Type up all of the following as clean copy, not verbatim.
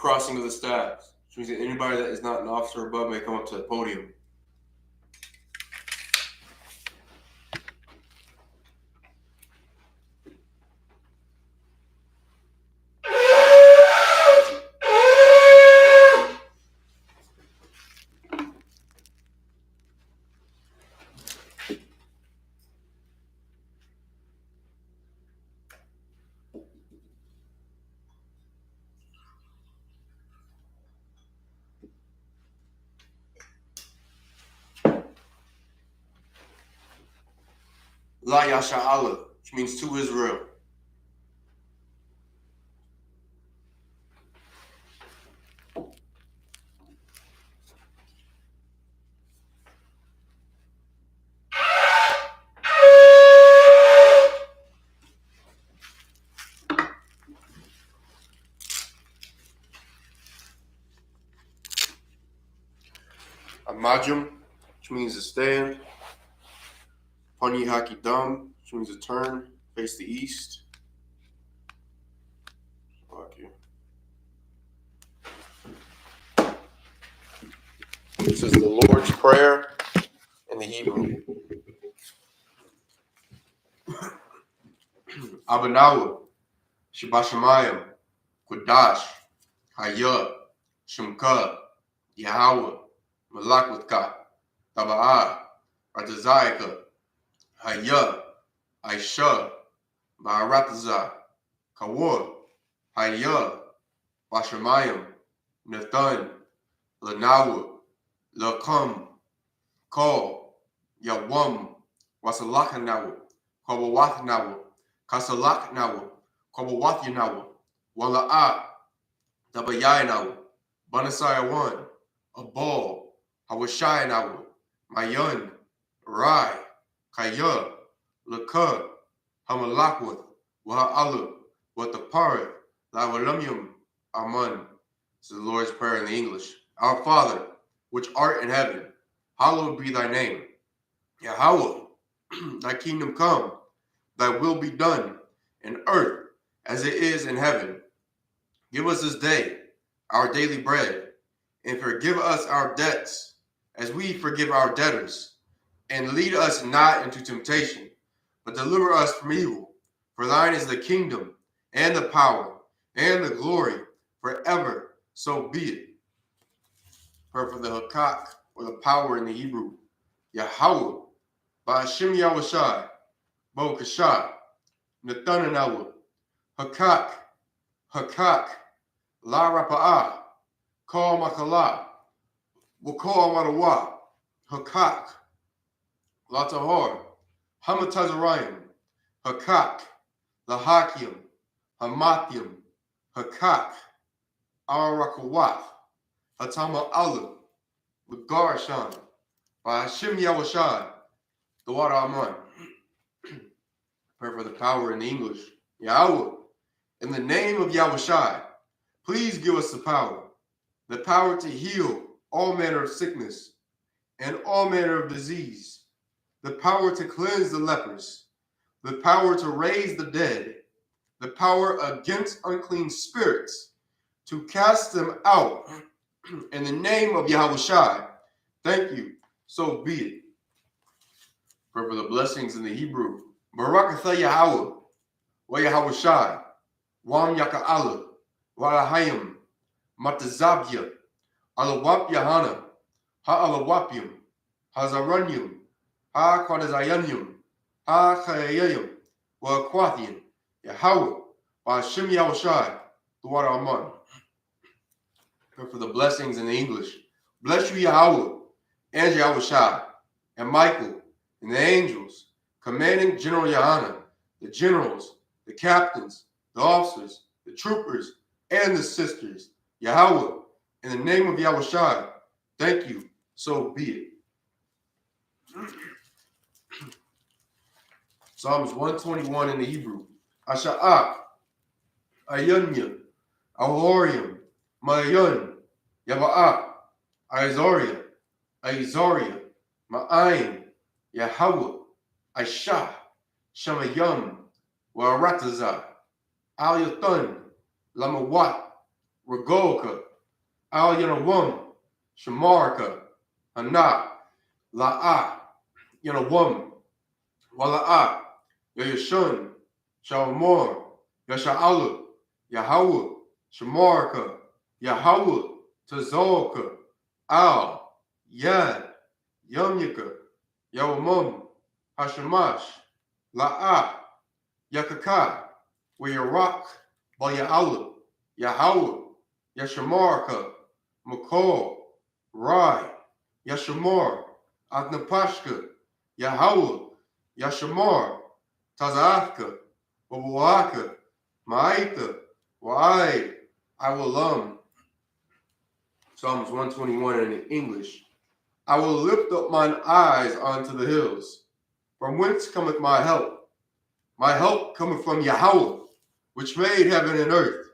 crossing of the staffs, which means that anybody that is not an officer above may come up to the podium. La Yasha'Allah, which means to Israel. Amajum, which means to stand. Pani Haki Dam, which means to turn, face the east. Okay. This is the Lord's Prayer in the Hebrew. Abanawa, Shabashamayim, Kodash, Hayah, Shemka, Yahweh, Malakwaka, Taba'a, Ratazayaka, Hayah, Aisha, Maharataza, Kawur, Hayah, Bashamayim, Nathan, Lanawa, Lakam, Kal, Yawam, Wasalakanawa, Kabawathanawa, Kasalaknawa, Kabawathinawa, Wala'a, Dabayanawa, Banasayawan, Abal, Hawashayanawa, Mayan, Rai, Kaya, Laka, Hamalakwath, Waha'ala, Wataparat, Lawalamyum, Aman. This is the Lord's Prayer in the English. Our Father, which art in heaven, hallowed be thy name. Yahweh, thy kingdom come, thy will be done in earth as it is in heaven. Give us this day our daily bread, and forgive us our debts as we forgive our debtors. And lead us not into temptation, but deliver us from evil. For thine is the kingdom, and the power, and the glory, forever. So be it. Prayer for the Hakak, or the power in the Hebrew. Yahweh, Ba'ashim Yahushai, Bo Kashah, Nathananawa, Hakak, Hakak, La Rapa'ah, Kal Makala, Wakal Madawa, Hakak, La Tahor, Hamatazarayim, Hakak, Lahakim, Hamathim, Hakak, Arakawat, Hatama Alu, Lagarshan, by Hashem Yahushai, the water Aman. Pray for the power in the English. Yahweh, in the name of Yahushai, please give us the power to heal all manner of sickness and all manner of disease, the power to cleanse the lepers, the power to raise the dead, the power against unclean spirits, to cast them out in the name of Yahushai. Thank you. So be it. Pray for the blessings in the Hebrew. Barakatha Yahweh, wa Yahushai, Wam Yaka'ala, Walahayim, Matazabya, Alawap Yahana, Ha-Alawapium, Hazaranyum, Ha-Kwadazayanyum, Ha-Chayayim, Wa-Akwathian, Yahweh, Ba'ashim Yahushai, the water Aman. Pray for the blessings in the English. Bless you, Yahweh, and Yahushai, and Michael, and the angels, commanding General Yahanna, the generals, the captains, the officers, the troopers, and the sisters. Yahweh, in the name of Yahushai, thank you. So be it. Psalms 121 in the Hebrew. Asha'ak, Ayunya, Ahorium, Mayun, Yaba'ak, Aizoria, Ma'ayin, Yahweh, Aisha, Shamayam, Warataza, Al Yathan, Lamawat, Regolka, Al Yanawum, Shamarka, Hana, La'a, Yanawum, Wala'a, Yashun, Shalmor, Yasha'alu, Yahawah, Shamarka, Yahawah, Tazolka, Al, Yad, Yumyaka, Yawamum, Hashamash, La'a, Yakaka, Wayarak, Baya'alu, Yahawah, Yashamarka, Makol, Rai, Yashamar, Adnapashka, Yahawah, Yashamar, Tazafka, Wawaka, Ma'aita, Wa'ai, Awalam. Psalms 121 in English. I will lift up mine eyes unto the hills. From whence cometh my help? My help cometh from Yahweh, which made heaven and earth.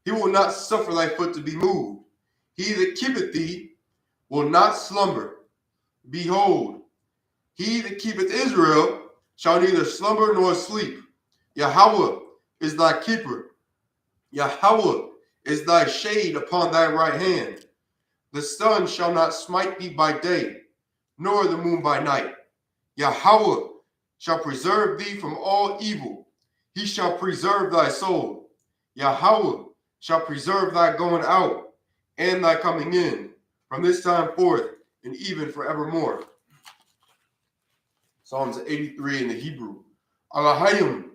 He will not suffer thy foot to be moved. He that keepeth thee will not slumber. Behold, he that keepeth Israel shall neither slumber nor sleep. Yahweh is thy keeper. Yahweh is thy shade upon thy right hand. The sun shall not smite thee by day, nor the moon by night. Yahweh shall preserve thee from all evil. He shall preserve thy soul. Yahweh shall preserve thy going out and thy coming in from this time forth and even forevermore. Psalms 83 in the Hebrew. Alahayim,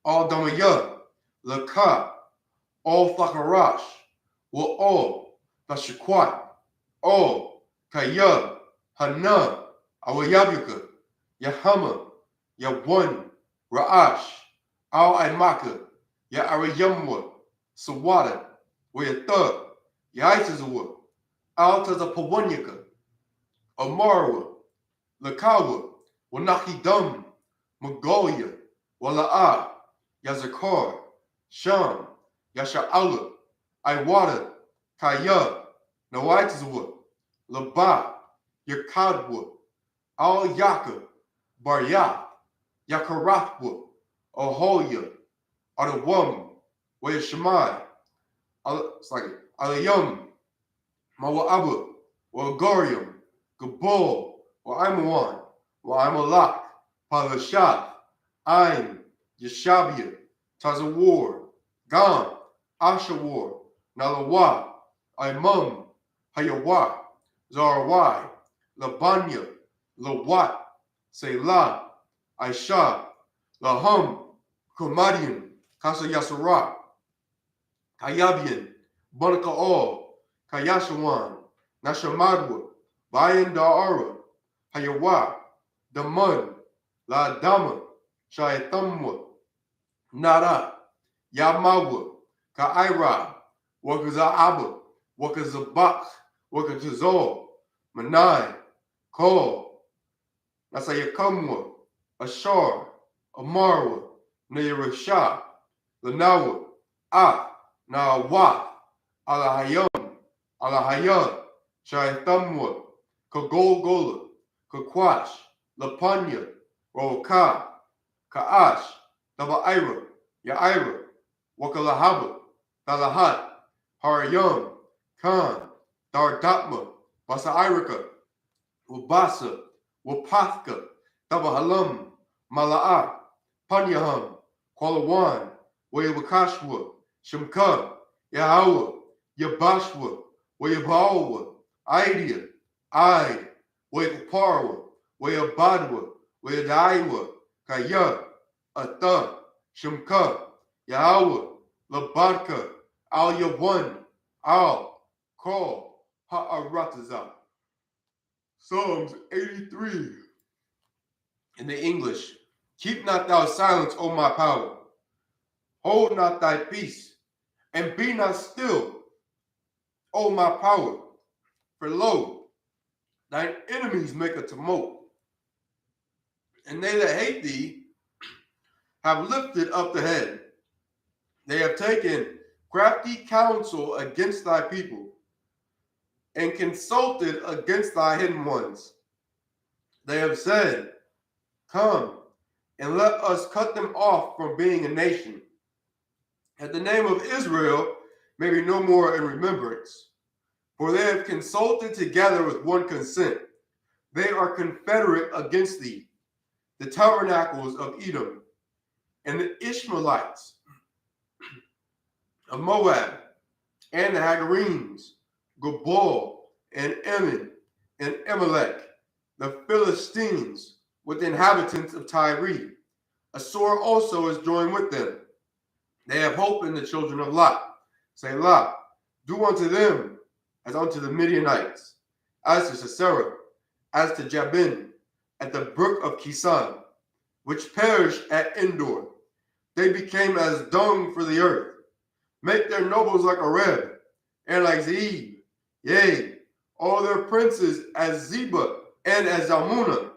Al Damayah, Lakah, Al Thakarash, Wa Al Tashakwat, Al Kayah, Hana, Awayabuka, Yahama, Yawan, Ra'ash, Al Aimaka, Ya Arayamwa, Sawada, Wayatha, Yaitazawa, Al Tazapawanyaka, Amarwa, Lakawa, Wanakidam, Mongolia, Wala'a, Yazakar, Sham, Yasha'ala, Iwata, Kaya, Nawaitazwa, Laba, Yakadwa, Al Yaka, Barya, Yakarathwa, Ahoya, Adawam, Wayashamai, Alayam, Mawa'aba, Wagorium, Gabol, Wa'aimawan, Wa'aimalak, Palashat, Ain, Yeshabia, Tazawar, Gam, Ashawar, Nalawa, Aimum, Hayawa, Zarawai, Labanya, Lawat, Selah, Aisha, Lahum, Kumadian, Kasa Yasara, Kayabian, Bunakaol, Kayashawan, Nashamadwa, Bayan Da'ara, Hayawa, Daman, La Dama, Shaitamwa, Nara, Yamawa, Ka'ira, Wakaza'aba, Wakazabak, Wakazazol, Manai, Kol, Nasayakamwa, Ashar, Amarwa, Nayarasha, Lanawa, Nawa, Alahayam, Shaitamwa, Kagolgola, Kakwash, Lapanya, Roka, Kaash, Dabaira, Yaira, Wakalahaba, Talahat, Harayam, Khan, Dardatma, Basairika, Wabasa, Wapathka, Dabahalam, Mala'a, Panyaham, Kwalawan, Wayabakashwa, Shimka, Yahawa, Yabashwa, Wayabawa, Idea, Ide, Wayaparwa, Wayabadwa, Wayadaiwa, Kaya, Atha, Shimka, Yahawa, Labadka, Al Yawan, Al, Kal, Ha'arataza. Psalms 83 in the English. Keep not thou silence, O my power. Hold not thy peace, and be not still, O my power. For lo, thine enemies make a tumult, and they that hate thee have lifted up the head. They have taken crafty counsel against thy people, and consulted against thy hidden ones. They have said, come, and let us cut them off from being a nation. At the name of Israel may be no more in remembrance. For they have consulted together with one consent. They are confederate against thee, the tabernacles of Edom, and the Ishmaelites of Moab, and the Hagarenes, Gabal, and Ammon, and Amalek, the Philistines, with the inhabitants of Tyre. Assur also is joined with them. They have hope in the children of Lot. Selah, do unto them as unto the Midianites, as to Sisera, as to Jabin, at the brook of Kisan, which perished at Endor. They became as dung for the earth. Make their nobles like Oreb, and like Zeeb, yea, all their princes as Zeba and as Zalmunna,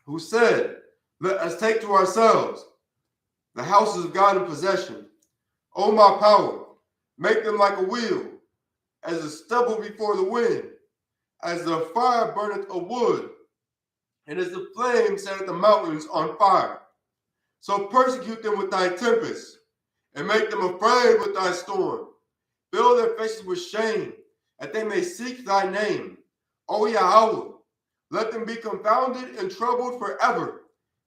who said, let us take to ourselves the houses of God in possession. O my power, make them like a wheel, as the stubble before the wind, as the fire burneth a wood, and as the flame setteth the mountains on fire. So persecute them with thy tempest, and make them afraid with thy storm. Fill their faces with shame, that they may seek thy name. O Yahweh, let them be confounded and troubled forever.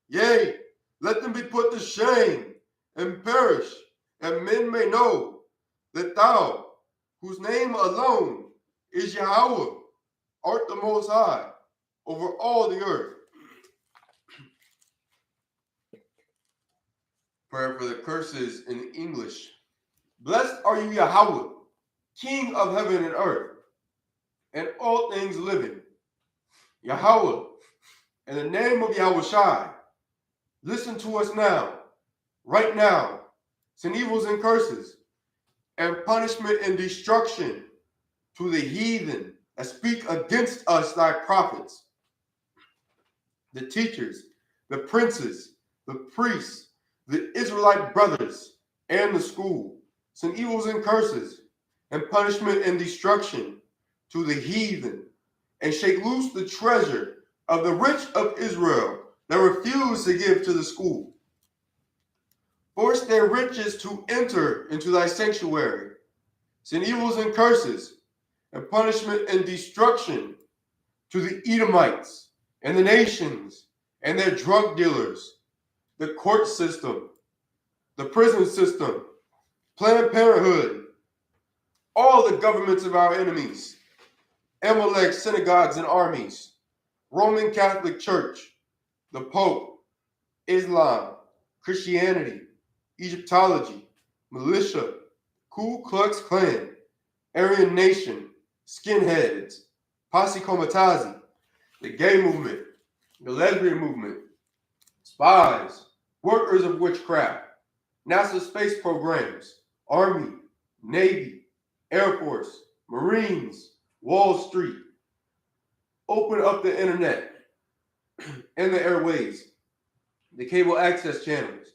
Yea, let them be put to shame and perish, and men may know that thou, whose name alone is Yahweh, art the Most High over all the earth. Prayer for the curses in English. Blessed are you, Yahweh, King of heaven and earth, and all things living. Yahweh, in the name of Yahushai, listen to us now, right now. Send evils and curses, and punishment and destruction to the heathen that speak against us, thy prophets, the teachers, the princes, the priests, the Israelite brothers, and the school. Send evils and curses, and punishment and destruction to the heathen, and shake loose the treasure of the rich of Israel that refuse to give to the school. Force their riches to enter into thy sanctuary. Send evils and curses, and punishment and destruction to the Edomites and the nations and their drug dealers, the court system, the prison system, Planned Parenthood, all the governments of our enemies, Amalek synagogues and armies, Roman Catholic Church, the Pope, Islam, Christianity, Egyptology, militia, Ku Klux Klan, Aryan Nation, skinheads, Posse Comitazi, the gay movement, the lesbian movement, spies, workers of witchcraft, NASA space programs, Army, Navy, Air Force, Marines, Wall Street. Open up the internet and the airways, the cable access channels,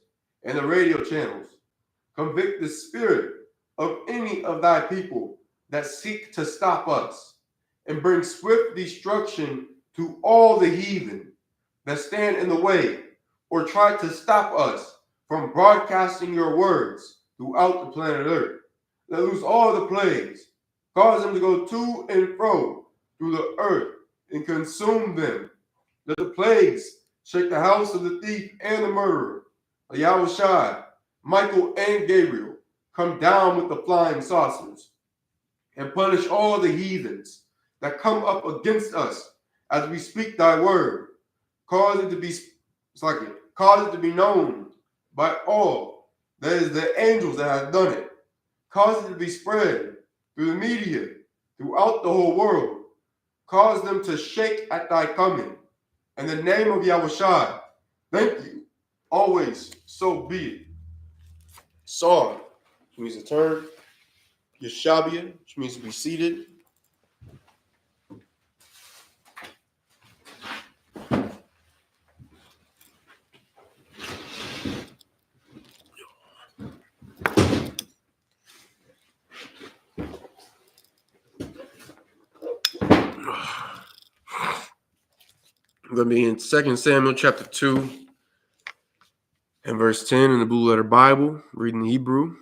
and the radio channels. Convict the spirit of any of thy people that seek to stop us, and bring swift destruction to all the heathen that stand in the way or try to stop us from broadcasting your words throughout the planet Earth. Let loose all the plagues, cause them to go to and fro through the earth and consume them. Let the plagues shake the house of the thief and the murderer. Yahushai, Michael, and Gabriel come down with the flying saucers and punish all the heathens that come up against us as we speak thy word. Cause it to be known by all that is the angels that have done it. Cause it to be spread through the media throughout the whole world. Cause them to shake at thy coming. In the name of Yahushua, thank you. Always so be it. Sar, which means to turn. Yeshabia, which means to be seated. I'm going to be in 2 Samuel chapter 2 and verse 10 in the Blue Letter Bible, reading Hebrew.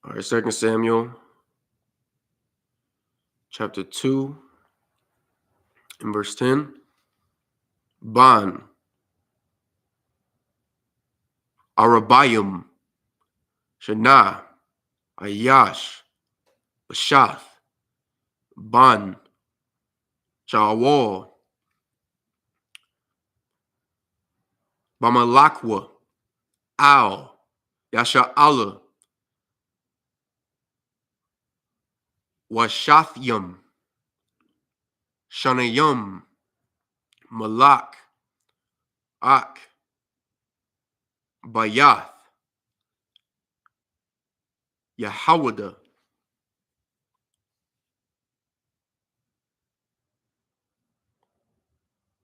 All right, 2 Samuel chapter 2 and verse 10. Ban, Arabayim, Shana, Ayash, Bashath, Ban, Shawal, Bamalakwa, Al, Yasha'ala, Washathyam, Shanayim, Malak, Ak, Bayath, Yahawada,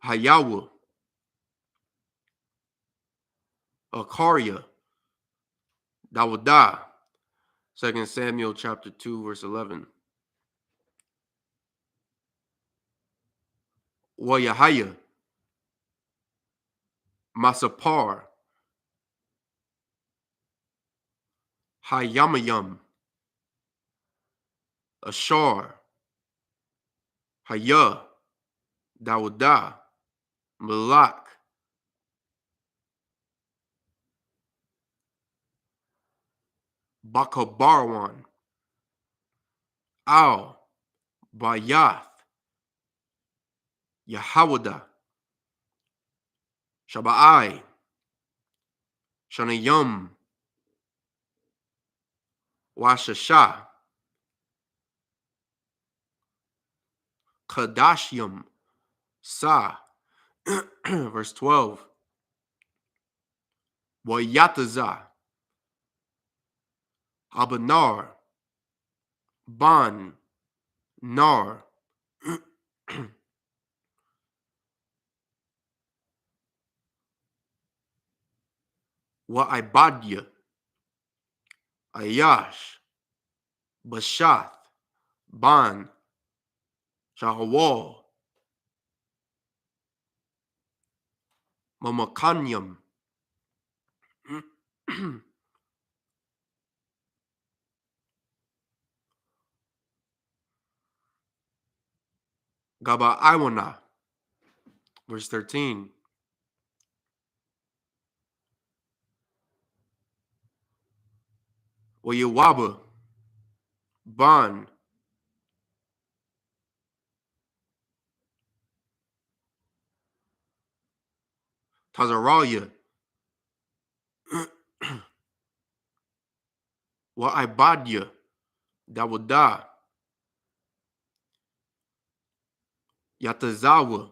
Hayawa, Akaria, Dawada. 2 Samuel chapter 2, verse 11. Wayahaya, Masapar, Hayamayam, Ashar, Haya, Dawada, Malak, Bakabarwan, Al, Bayath, Yahawada, Shaba'ai, Shanayam, Washasha, Kadashyam, Sa. Verse 12. Wayataza, Abanar, Ban, Nar, Wa'ibadya, Ayash, Bashath, Ban, Shahawal, Mamakanyam, Gabaiwana. Verse 13. Wayawaba, Ban, Tazaraya, Wa'ibadya, Dawada, Yatazawa,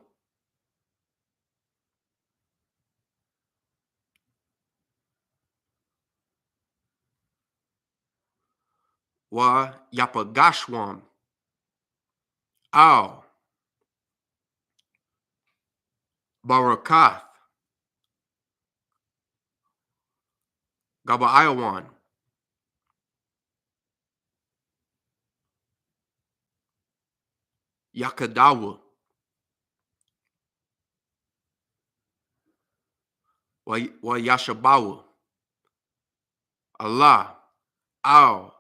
Wa Yapagashwan, Al, Barakath, Gabaiwan, Yakadawa, Wa Yashabawa, Allah, Al,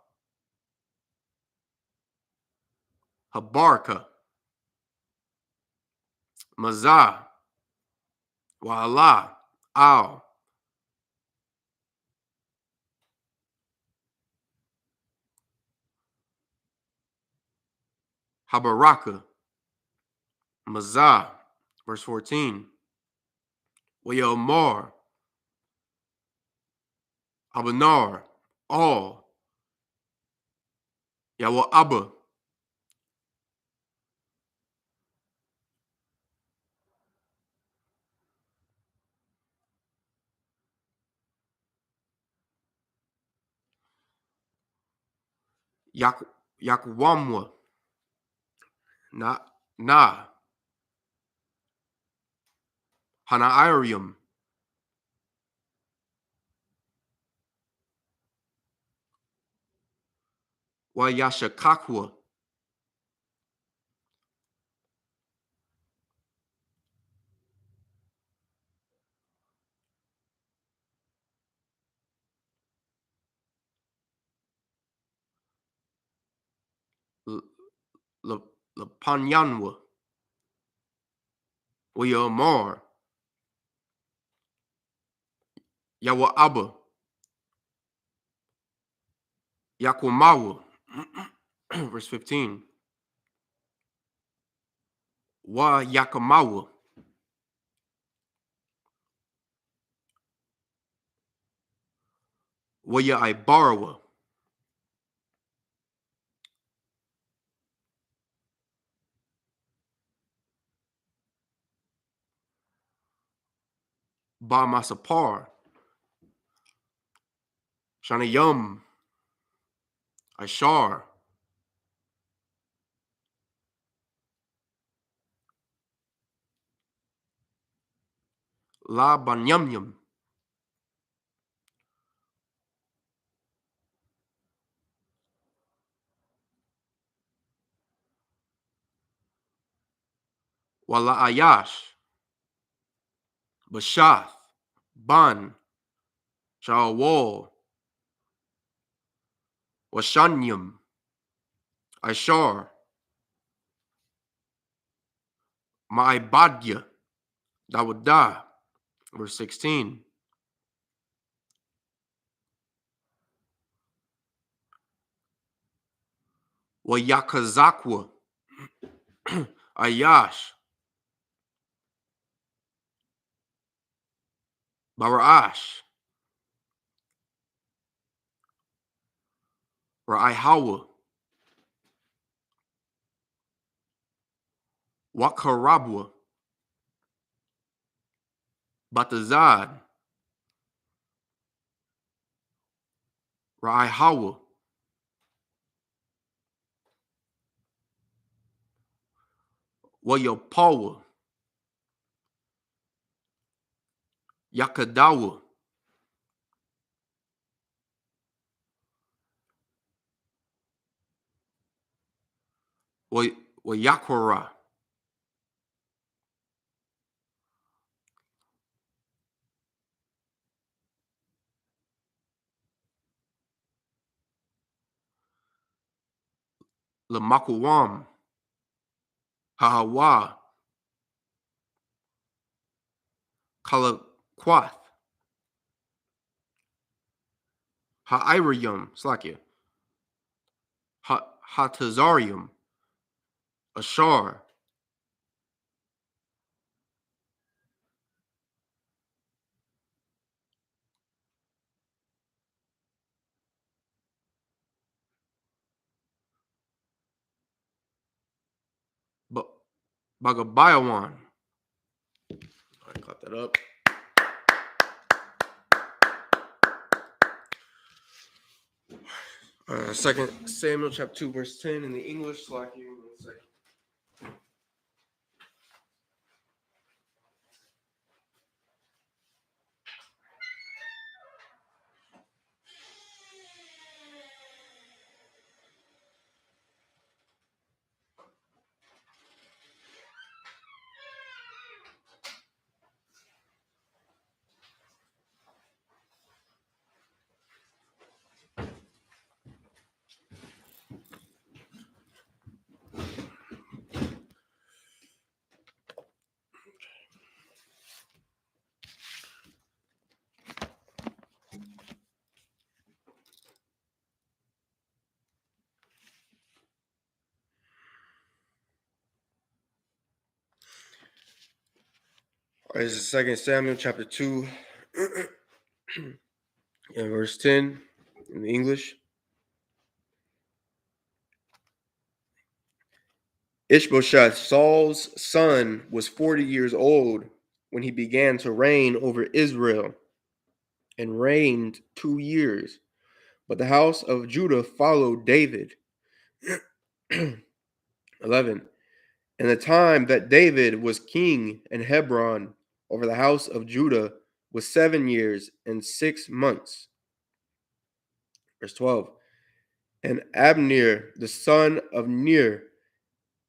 Habarka, Mazah, Wa Allah, Al, Habaraka, Mazah. Verse 14. Wayomar, Abanar, All, Yawa Abba, Yakwamwa, Na, Hanairium, Wayashakakwa, Lepanyanwa. Waya Amar. Yawa Abba. Yakwamawa. Verse 15. Wa Yakamawa. Waya Ibarawa. Ba Masapar. Shanayum. Ashar. La Banyamyam. Wala Ayash. Bashath. Ban. Shawal. Washanyam. Ashar. Ma'ibadya. Dawada. Verse 16. Wayakazakwa. Ayash. Baraash. Raihawa. Wakarabwa. Batazad. Raihawa. Wayapawa. Yakadawa. Wayakwara. Lamakuwam. Hahawa. Kalakwath. Ha'irayum. Slakia. Hatazarium. Ashar. Bagabayawan. I cut that up. Second Samuel chapter 2 verse 10 in the English. Slakia. 1 second. All right, this is 2 Samuel chapter 2 and verse 10 in the English. Ishbosheth, Saul's son, was 40 years old when he began to reign over Israel and reigned 2 years. But the house of Judah followed David. 11. And the time that David was king in Hebron over the house of Judah was 7 years and 6 months. Verse 12. And Abner, the son of Ner,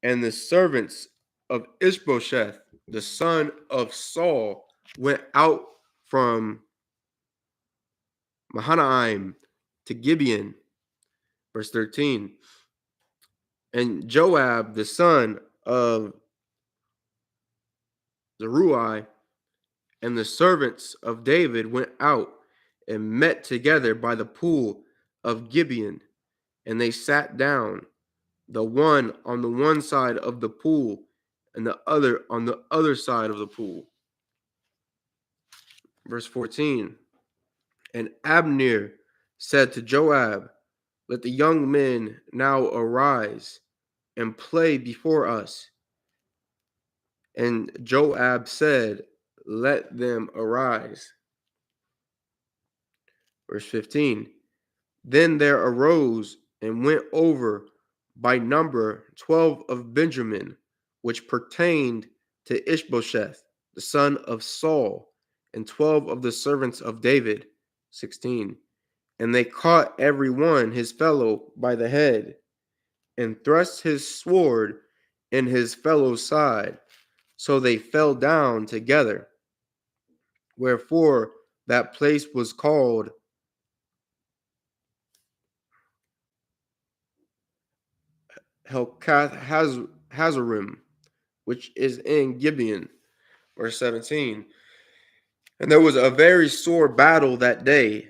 and the servants of Ishbosheth, the son of Saul, went out from Mahanaim to Gibeon. Verse 13. And Joab, the son of Zeruiah, and the servants of David went out and met together by the pool of Gibeon, and they sat down, the one on the one side of the pool, and the other on the other side of the pool. Verse 14. And Abner said to Joab, let the young men now arise and play before us. And Joab said, let them arise. Verse 15. Then there arose and went over by number 12 of Benjamin, which pertained to Ishbosheth, the son of Saul, and 12 of the servants of David. 16. And they caught every one his fellow by the head, and thrust his sword in his fellow's side. So they fell down together. Wherefore that place was called Helkath Hazarim, which is in Gibeon. Verse 17. And there was a very sore battle that day,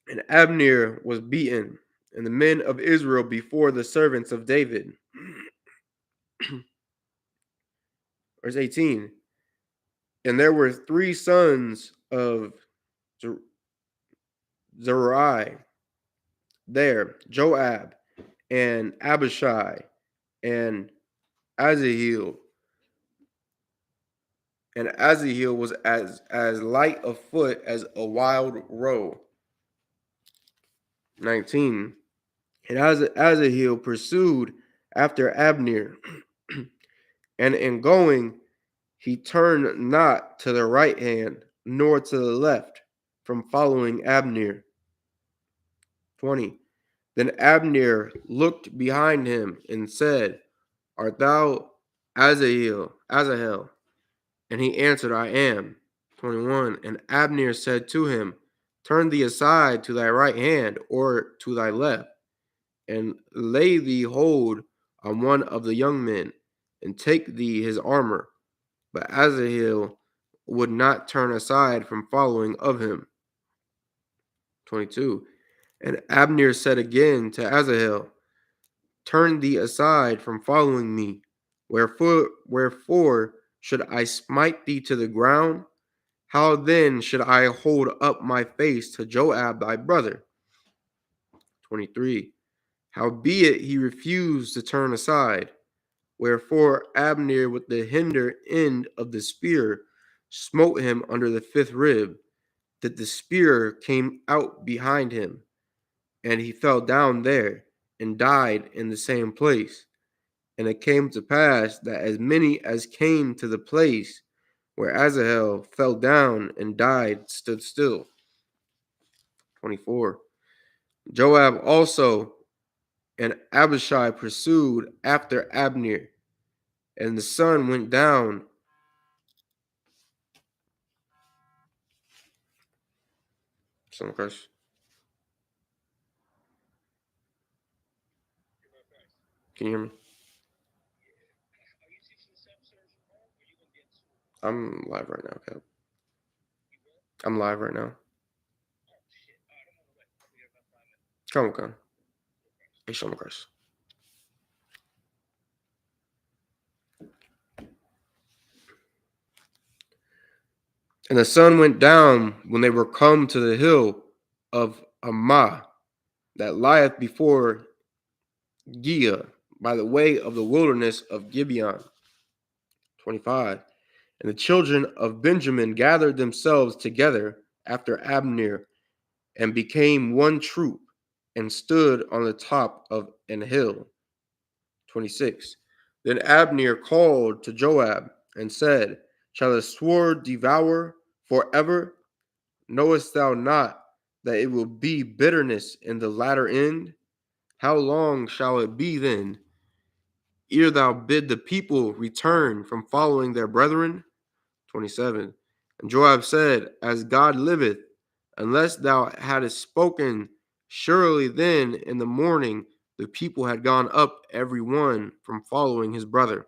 and Abner was beaten, and the men of Israel before the servants of David. Verse 18. And there were 3 sons of Zeruiah there, Joab and Abishai and Asahel. And Asahel was as light of foot as a wild roe. 19. And Asahel pursued after Abner, and in going he turned not to the right hand nor to the left from following Abner. 20. Then Abner looked behind him and said, art thou Asahel? And he answered, I am. 21. And Abner said to him, turn thee aside to thy right hand or to thy left, and lay thee hold on one of the young men, and take thee his armor. But Asahel would not turn aside from following of him. 22. And Abner said again to Asahel, turn thee aside from following me. Wherefore should I smite thee to the ground? How then should I hold up my face to Joab thy brother? 23. Howbeit he refused to turn aside. Wherefore Abner with the hinder end of the spear smote him under the 5th rib, that the spear came out behind him, and he fell down there and died in the same place. And it came to pass that as many as came to the place where Asahel fell down and died stood still. 24. Joab also and Abishai pursued after Abner, and the sun went down. Some curse. Can you hear me? I'm live right now, Cap. I'm live right now. Come. Hey, some curse. And the sun went down when they were come to the hill of Ammah, that lieth before Giah, by the way of the wilderness of Gibeon. 25. And the children of Benjamin gathered themselves together after Abner, and became one troop, and stood on the top of an hill. 26. Then Abner called to Joab, and said, shall the sword devour forever? Knowest thou not that it will be bitterness in the latter end? How long shall it be then, ere thou bid the people return from following their brethren? 27. And Joab said, as God liveth, unless thou hadst spoken, surely then in the morning the people had gone up every one from following his brother.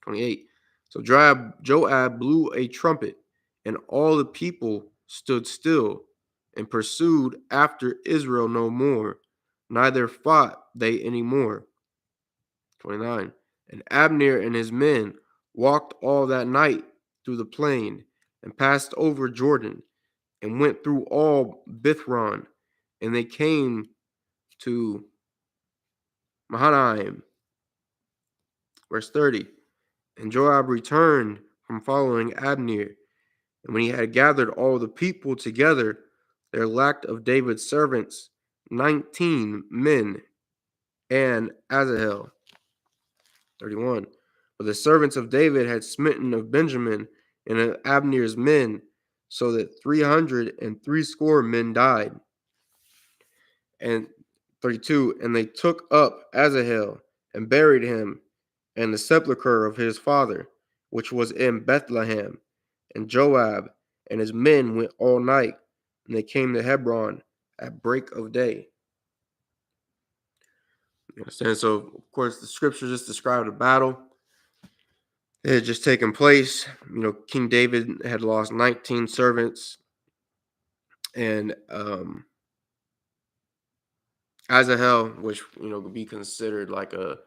28. So Joab blew a trumpet, and all the people stood still and pursued after Israel no more, neither fought they any more. 29. And Abner and his men walked all that night through the plain and passed over Jordan and went through all Bithron, and they came to Mahanaim. Verse 30. And Joab returned from following Abner, and when he had gathered all the people together, there lacked of David's servants 19 men and Asahel. 31. But the servants of David had smitten of Benjamin and of Abner's men, so that 360 men died. And 32. And they took up Asahel and buried him in the sepulchre of his father, which was in Bethlehem. And Joab and his men went all night, and they came to Hebron at break of day. You understand? So, of course, the scripture just described a battle. It had just taken place. King David had lost 19 servants, and Asahel, which could be considered like a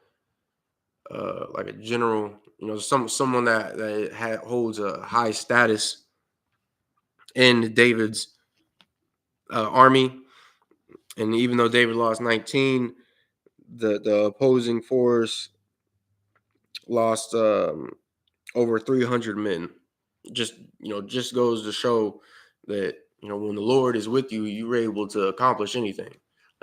general, someone that holds a high status in David's army. And even though David lost 19, the opposing force lost over 300 men. Just goes to show that when the Lord is with you, you're able to accomplish anything.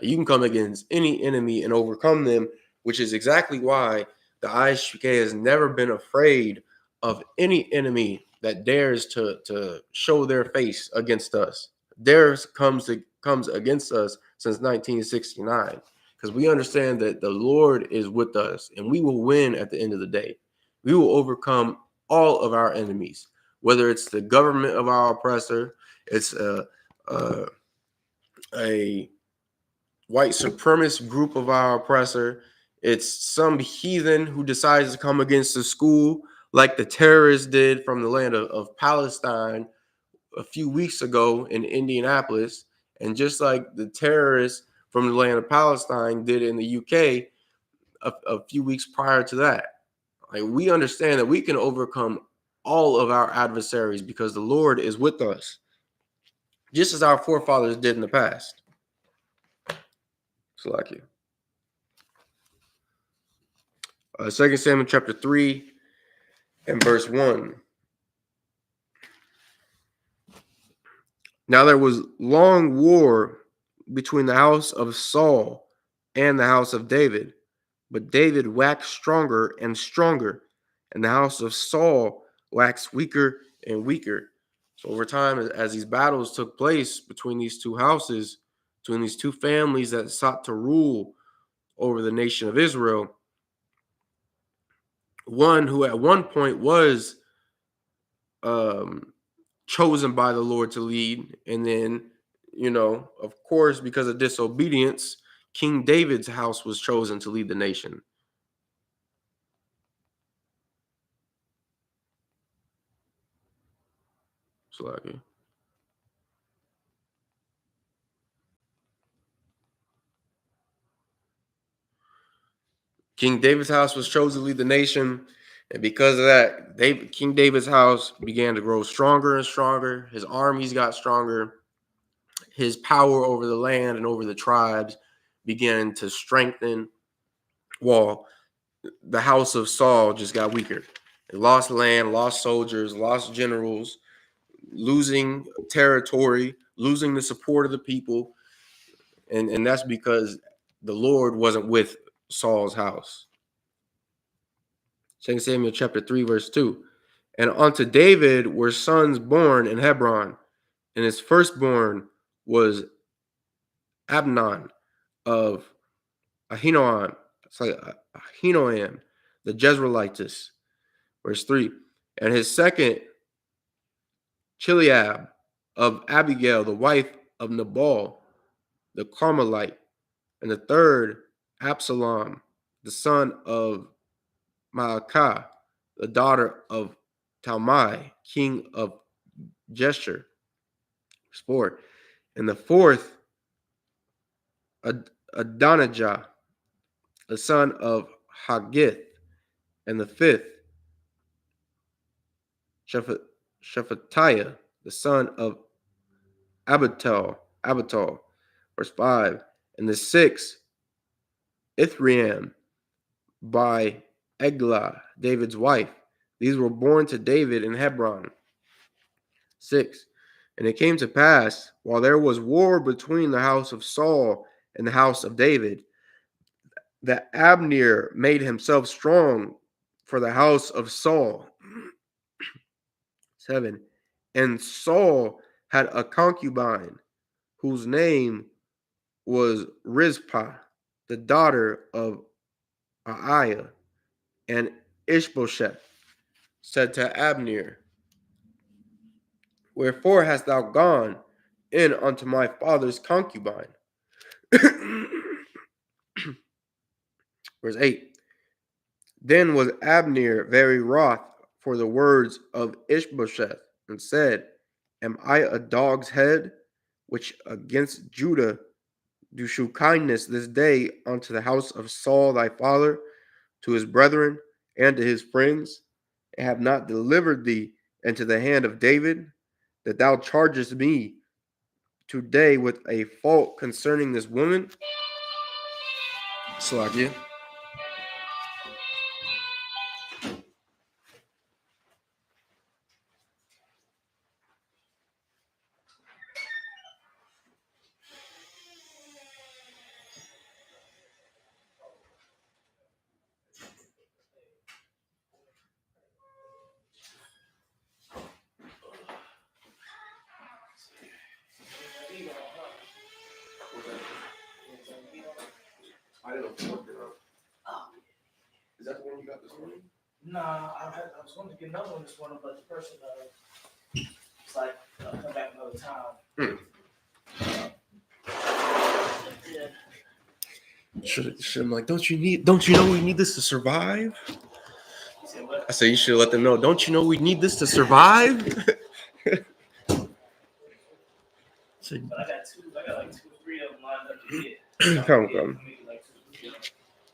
You can come against any enemy and overcome them, which is exactly why the I.S.U.K has never been afraid of any enemy that dares to show their face against us. Dares comes against us since 1969, because we understand that the Lord is with us and we will win at the end of the day. We will overcome all of our enemies, whether it's the government of our oppressor, it's a white supremacist group of our oppressor, it's some heathen who decides to come against the school like the terrorists did from the land of Palestine a few weeks ago in Indianapolis, and just like the terrorists from the land of Palestine did in the UK a few weeks prior to that. Like, we understand that we can overcome all of our adversaries because the Lord is with us, just as our forefathers did in the past. So, like you. 2 Samuel chapter 3 and verse 1. Now there was long war between the house of Saul and the house of David, but David waxed stronger and stronger, and the house of Saul waxed weaker and weaker. So over time, as these battles took place between these two houses, between these two families that sought to rule over the nation of Israel, one who at one point was chosen by the Lord to lead, and then, of course, because of disobedience, King David's house was chosen to lead the nation. So, like, King David's house was chosen to lead the nation, and because of that, King David's house began to grow stronger and stronger. His armies got stronger. His power over the land and over the tribes began to strengthen, while the house of Saul just got weaker. They lost land, lost soldiers, lost generals, losing territory, losing the support of the people. And that's because the Lord wasn't with Saul's house. 2 Samuel chapter 3, verse 2. And unto David were sons born in Hebron, and his firstborn was Abnon of Ahinoam, Ahinoam, the Jezreelites. Verse 3. And his second, Chileab of Abigail, the wife of Nabal, the Carmelite. And the third, Absalom, the son of Maacah, the daughter of Talmai, king of Geshur. 4. And the fourth, Adonijah, the son of Haggith. And the fifth, Shephatiah, the son of Abital. Verse 5. And the sixth, Ithream, by Eglah, David's wife. These were born to David in Hebron. 6. And it came to pass, while there was war between the house of Saul and the house of David, that Abner made himself strong for the house of Saul. 7. And Saul had a concubine whose name was Rizpah, the daughter of Aiah. And Ishbosheth said to Abner, Wherefore hast thou gone in unto my father's concubine? Verse 8. Then was Abner very wroth for the words of Ishbosheth, and said, Am I a dog's head, which against Judah do shew kindness this day unto the house of Saul thy father, to his brethren, and to his friends, and have not delivered thee into the hand of David, that thou chargest me today with a fault concerning this woman? Slakia. I didn't know. Is that the one you got this morning? Nah, I was going to get another one this morning, but the person it's like come back another time. Yeah. Should I'm like, don't you know we need this to survive? I said you should let them know. Don't you know we need this to survive? So, But I got like 2 or 3 of them lined up to get. Come. Like 2 or 3 of them.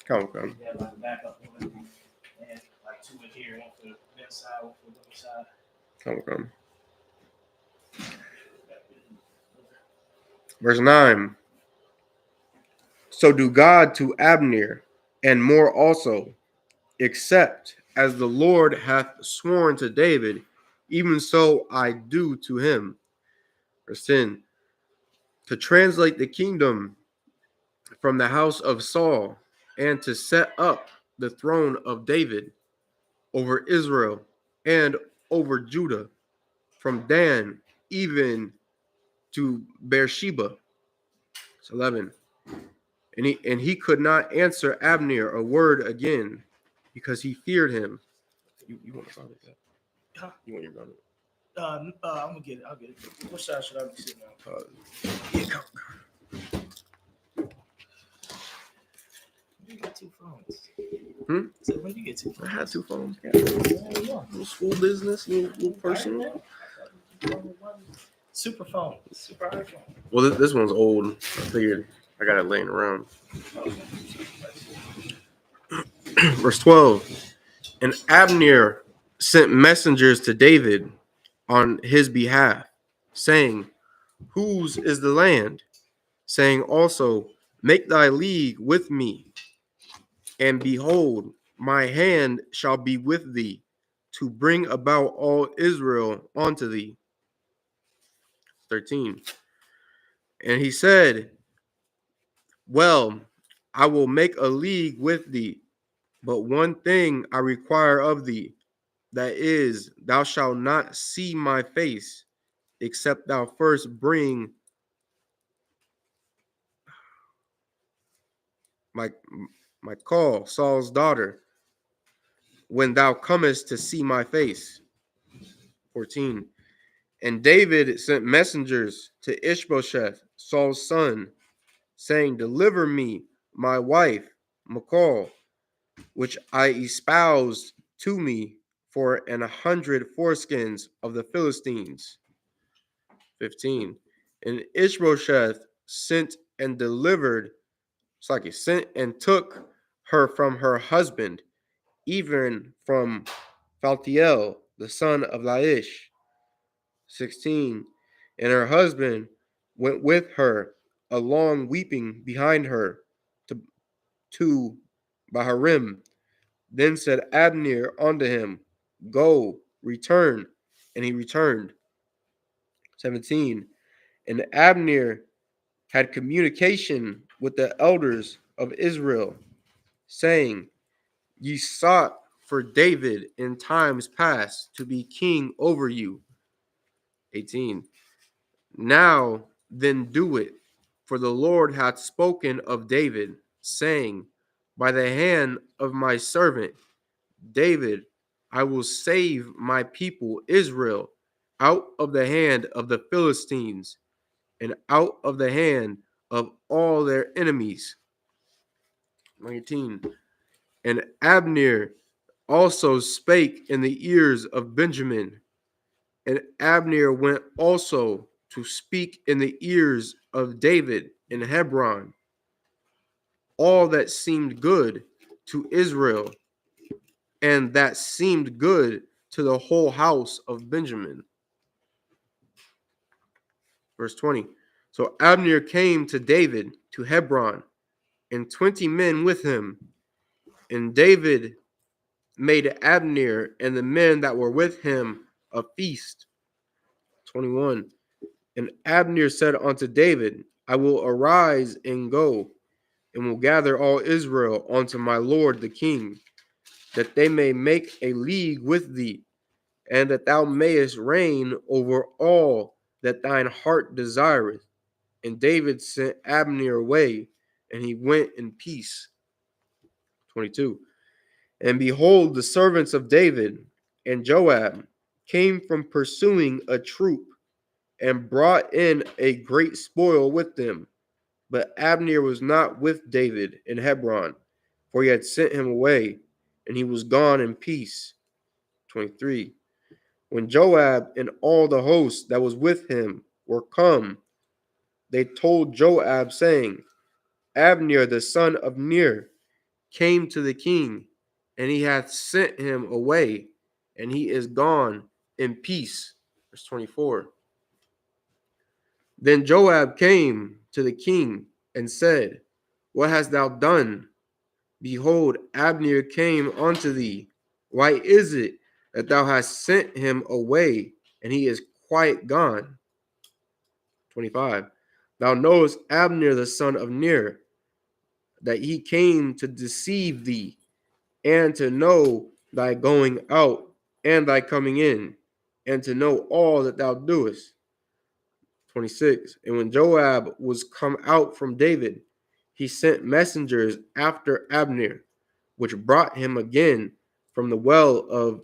Come. Yeah, like a backup one, and like 2 in here, one for the men's side, one for the women's side. Come. Verse 9. So do God to Abner, and more also, except as the Lord hath sworn to David, even so I do to him. Verse 10. To translate the kingdom from the house of Saul, and to set up the throne of David over Israel and over Judah, from Dan even to Beersheba. It's 11. And he could not answer Abner a word again, because he feared him. You want to follow that? Huh? You want your gun? I'm gonna get it. I'll get it. What side should I be sitting on? Yeah, come. You got 2 phones. So when you get 2 phones? I had 2 phones. Yeah. Little school business, little personal. Super phone. Super iPhone. Well, this one's old. I figured I got it laying around. Verse 12. And Abner sent messengers to David on his behalf, saying, Whose is the land? Saying also, Make thy league with me, and behold, my hand shall be with thee, to bring about all Israel unto thee. 13. And he said, Well, I will make a league with thee, but one thing I require of thee, that is, thou shalt not see my face, except thou first bring my call, Saul's daughter, when thou comest to see my face. 14. And David sent messengers to Ishbosheth, Saul's son, saying, Deliver me my wife, Michal, which I espoused to me for 100 foreskins of the Philistines. 15. And Ishbosheth sent and delivered, sent and took her from her husband, even from Phaltiel, the son of Laish. 16. And her husband went with her along, weeping behind her to Baharim. Then said Abner unto him, Go, return. And he returned. 17. And Abner had communication with the elders of Israel, saying, Ye sought for David in times past to be king over you. 18. Now then do it, for the Lord hath spoken of David, saying, By the hand of my servant David, I will save my people Israel out of the hand of the Philistines and out of the hand of all their enemies. 19. And Abner also spake in the ears of Benjamin, and Abner went also to speak in the ears of David in Hebron, all that seemed good to Israel, and that seemed good to the whole house of Benjamin. Verse 20. So Abner came to David to Hebron, and 20 men with him. And David made Abner and the men that were with him a feast. 21. And Abner said unto David, I will arise and go, and will gather all Israel unto my lord the king, that they may make a league with thee, and that thou mayest reign over all that thine heart desireth. And David sent Abner away, and he went in peace. 22. And behold, the servants of David and Joab came from pursuing a troop, and brought in a great spoil with them. But Abner was not with David in Hebron, for he had sent him away, and he was gone in peace. 23. When Joab and all the host that was with him were come, they told Joab, saying, Abner the son of Ner came to the king, and he hath sent him away, and he is gone in peace. Verse 24. Then Joab came to the king and said, What hast thou done? Behold, Abner came unto thee. Why is it that thou hast sent him away, and he is quite gone? 25. Thou knowest Abner the son of Ner, that he came to deceive thee, and to know thy going out and thy coming in, and to know all that thou doest. 26. And when Joab was come out from David, he sent messengers after Abner, which brought him again from the well of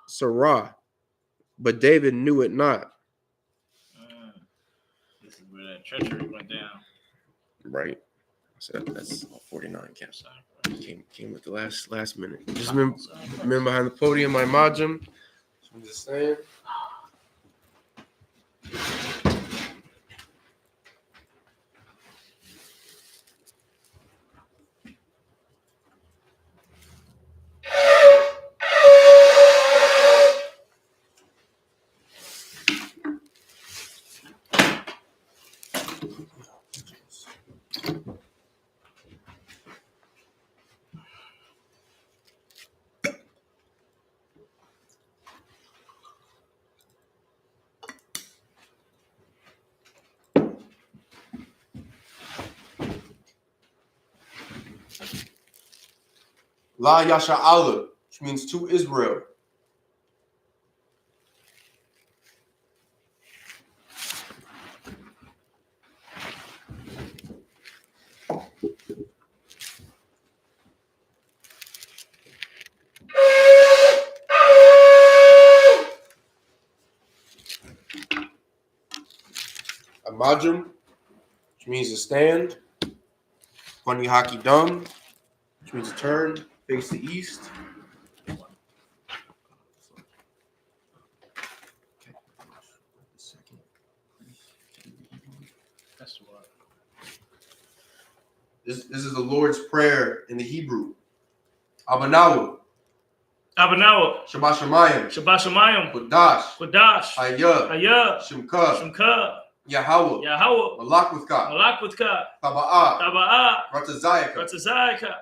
Sarah. But David knew it not. This is where that treachery went down. Right. So that's 49 caps. Came with the last minute. Just remember behind the podium, my Majum. I'm just saying. La Yasha'Allah, which means to Israel. Amajum, which means to stand. Funny hockey dumb, which means turn, face the east. That's the one. This is the Lord's Prayer in the Hebrew. Abanawu, Abanawa, Shabbat Shemayim, Shabbat Shemayim, Kudash, Qudash, I.S.U.P.K, I.S.U.P.K, Shimka, Yahweh, Yahweh, Malak with God, Malakwithka, Taba'ah, Taba'ah, Ratazayaka, Ratazayaka,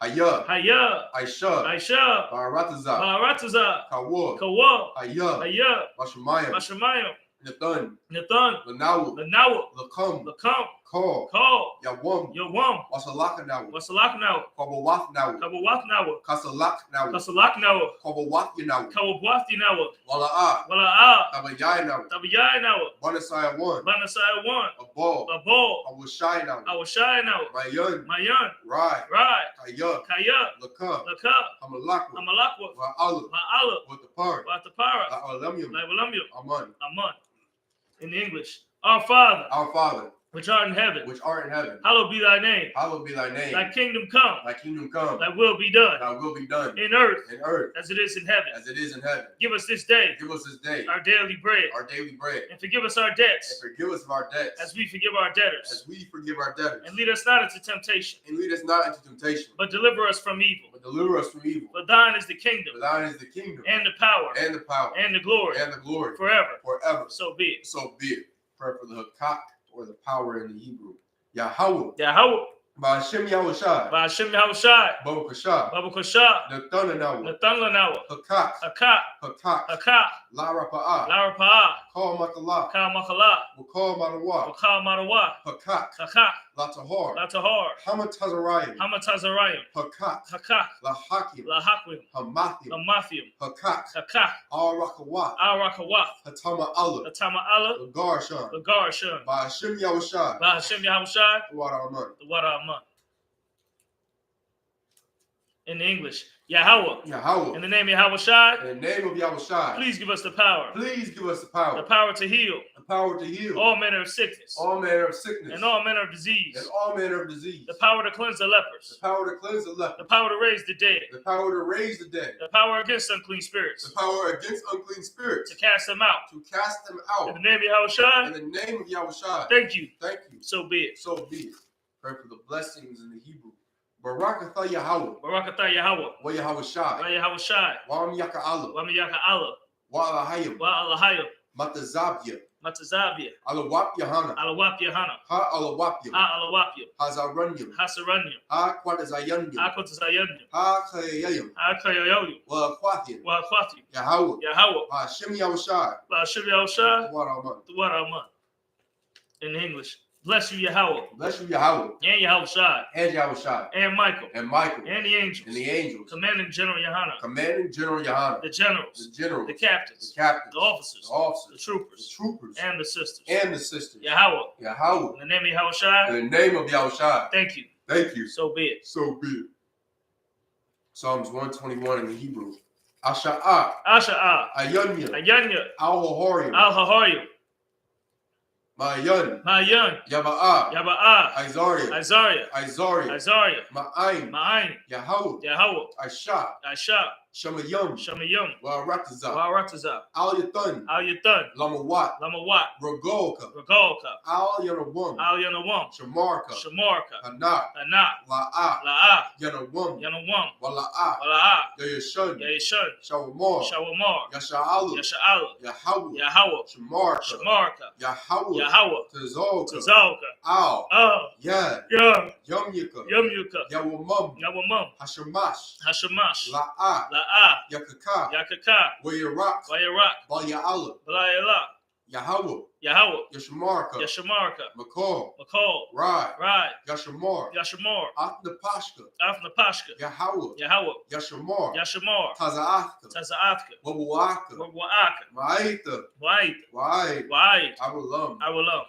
I.S.U.P.K, I.S.U.P.K, I.S.U.P.K, I.S.U.P.K, Baratazah, Ba'arataza, Kawa, Kawa, I.S.U.P.K, I.S.U.P.K, Bashamayim, Bashamayim, Nathan, Nathan, Lanawu, Lanawa, Lakam, Lakam, Call, Call, Yawam, Yawam, Wasalakanawu, Wasalaknawa, Kabawathnawu, Kabawathnawa, Kasalaknawu, Kasalaknawa, Kabawathinawu, Kawawathinawa, Wala'ah, Wala'ah, Tabayaynawu, Tabayaynawa, Banasaya 1, Banasai 1, Abol, Abol, Awashaynawu, Awashaynawa, Mayan, Mayan, Rai, Rai, Kaya, Kaya, Lakam, Laka, Hamalakwa, Amalakwa, Wa'alu, Ma'ala, with the part, Watapara, La'alamyum, Labalamyu, Aman. Aman. In English, Our Father, Our Father, which art in heaven, which art in heaven, hallowed be thy name. hallowed be thy name. Thy kingdom come, Thy kingdom come, thy will be done, thy will be done in earth in earth as it is in heaven. as it is in heaven. Give us this day Give us this day our daily bread, our daily bread, and forgive us our and debts, forgive us of our debts, as we forgive our debtors. as we forgive our debtors. And lead us not into temptation, And lead us not into temptation, but deliver us from evil. but deliver us from evil. For thine is the kingdom, For thine is the kingdom, and the power, and the power, and the glory, and the glory, forever. forever. So be it. So be it. Prayer for the Hakak, or the power in the Hebrew. Yahweh, Yahweh, Ba'ashem Yahushai, Ba'ashem Yahushai, Babu Kashah, Babu Kashah, Nathanahu, Nathan Lanawa, Hakak, Hakak, Hakak, Hakak, La Rapa'ah, Lara Pa'ah, Call Makalah, Ka Makala, Wakal Manawa, Wakal Marawa, Hakak, Hakak, La Tahar, Latahar, Hamatazarayim, Hamatazarayim, Hakak, Hakak, La Hakim, Lahakwim, Hamathim, Amathium, Hakak, Hakak, Al Rakawat, Arakawath, Hatama Allah, Atama Allah, Lagarshan, Lagarshan, Ba'ashem Yahushai, Ba'ashem Yahushai, Waraman. the Waraman. In English, Yahweh, Yahweh, in the name of Yahushai, in the name of Yahushai, please give us the power please give us the to heal the power to heal all manner of sickness all manner of sickness and all manner of disease, and all manner of disease, the power to cleanse the lepers, the power to cleanse the the leper, power to raise the dead, the power to raise the dead, the power against unclean spirits, the power against unclean spirits, to cast them out. to cast them In out. the name of Yahushua, In the name of Yahushai, thank you. thank you. So be it. So be it. Pray for the blessings in the Hebrew. Barakatha Yahweh, Barakatah Yahweh, wa Yahushai, Wa Yahushai, wa Yaka Allah, Wa Miyaka Allah, wa Alahayim, Wa Allahayim, Matazabya, Matazavia, Alawap Yahana, Alawap Yahana, Ha Alawapyam, Ha Alawapyam, Hazaranyam, Hasaranyam, Ha Quatazayanyam, Ha Kotazayanyam, Ha Kayayam, Ha Kayoyoyum, wa Quathian, Wa Akwati, Yahweh, Yahweh, Hashem Yahushai, Wa Shib Yahushua, Waraman. the Waraman. In English, bless you, Yahweh, Bless you, Yahweh, and Yahushai, and Yahushai, and Michael, and Michael, and the angels, and the angels, commanding General Yahanna, commanding General Yahanna, the generals, the generals, the captains, the captains, the officers, the officers, the troopers, the troopers, and the sisters. and the sisters. Yahweh, Yahweh, in the name of Yahushua, in the name of Yahushai, thank you. thank you. So be it. So be it. Psalms 121 in the Hebrew. Asha'ah, Asha'ah, Ayanya, Ayanya, Al-Hahorium, Al-Hahorim, Ma'ayan, Ma'yan, Yaba'ah, Yaba'ah, Isariah, Isaiah, Isariah, Isaiah, Ma'ayin, Ma'ayin, Yahweh, Yahweh, Aisha, Aisha, Shamayam, Shamayim, Wa'aratazah, Wa'aratazah, Al-Yathan, Al-Yathan, Lamawat, Lamawat, Rogolka, Regalka, Al-Yanawam, Al-Yanawam, Shamarka, Shamarka, Hanak, Anak, La'ah, La'ah, Yanawam, Yanawam, Wala'ah, Wala'ah, Yayashun, Yahishun, Shawamar, Shawamar, Yasha'alu, Yasha'ala, Yahweh, Yahweh, Shamarka, Shamarka, Yahweh, Yahweh, Tazolka, Tazalka, Al, Al, Yad, Yam, Yumyuka, Yumyuka, Yawamam, Yawamam, Hashamash, Hashamash, La'ah, La'ah, Yakaka, Yakaka, Wayarak, Vayarak, Balya'ala, Balayala, Yahweh, Yahweh, Yashamarka, Yashamarka, Makol, McCall, Rai, Rai, Yashamar, Yashamar, Atnapashka, Afnapashka, Yahweh, Yahweh, Yashamar, Yashamar, Taza'athka, Tazaatka, Wabuaka, Wa'aka, Ma'aita, Wa'ait, Wa'ai, Wa'ait, Awalam, Awalam.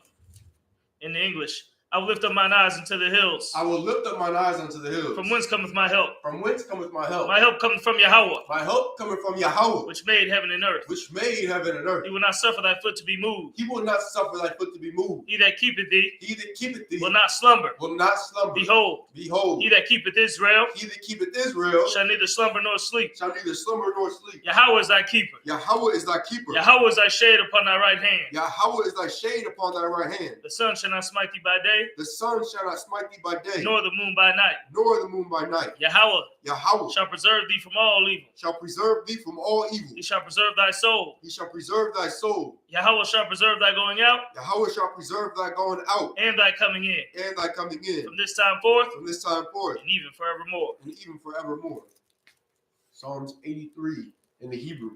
In English, I will lift up mine eyes into the hills. I will lift up mine eyes unto the hills. From whence cometh my help? From whence cometh my help? My help cometh from Yahweh, My help cometh from Yahweh, which made heaven and earth. which made heaven and earth. He will not suffer thy foot to be moved. He will not suffer thy foot to be moved. He that keepeth thee He that keepeth thee will not slumber. will not slumber. Behold, Behold, he that keepeth Israel he that keepeth Israel shall neither slumber nor sleep. shall neither slumber nor sleep. Yahweh is thy keeper. Yahweh is thy keeper. Yahweh is thy shade upon thy right hand. Yahweh is thy shade upon thy right hand. The sun shall not smite thee by day, The sun shall not smite thee by day, nor the moon by night. nor the moon by night. Yahweh Yahweh shall preserve thee from all evil. shall preserve thee from all evil. He shall preserve thy soul. He shall preserve thy soul. Yahweh shall preserve thy going out Yahweh shall preserve thy going out and thy coming in, and thy coming in from this time forth from this time forth and even forevermore. and even forevermore. Psalms 83 in the Hebrew.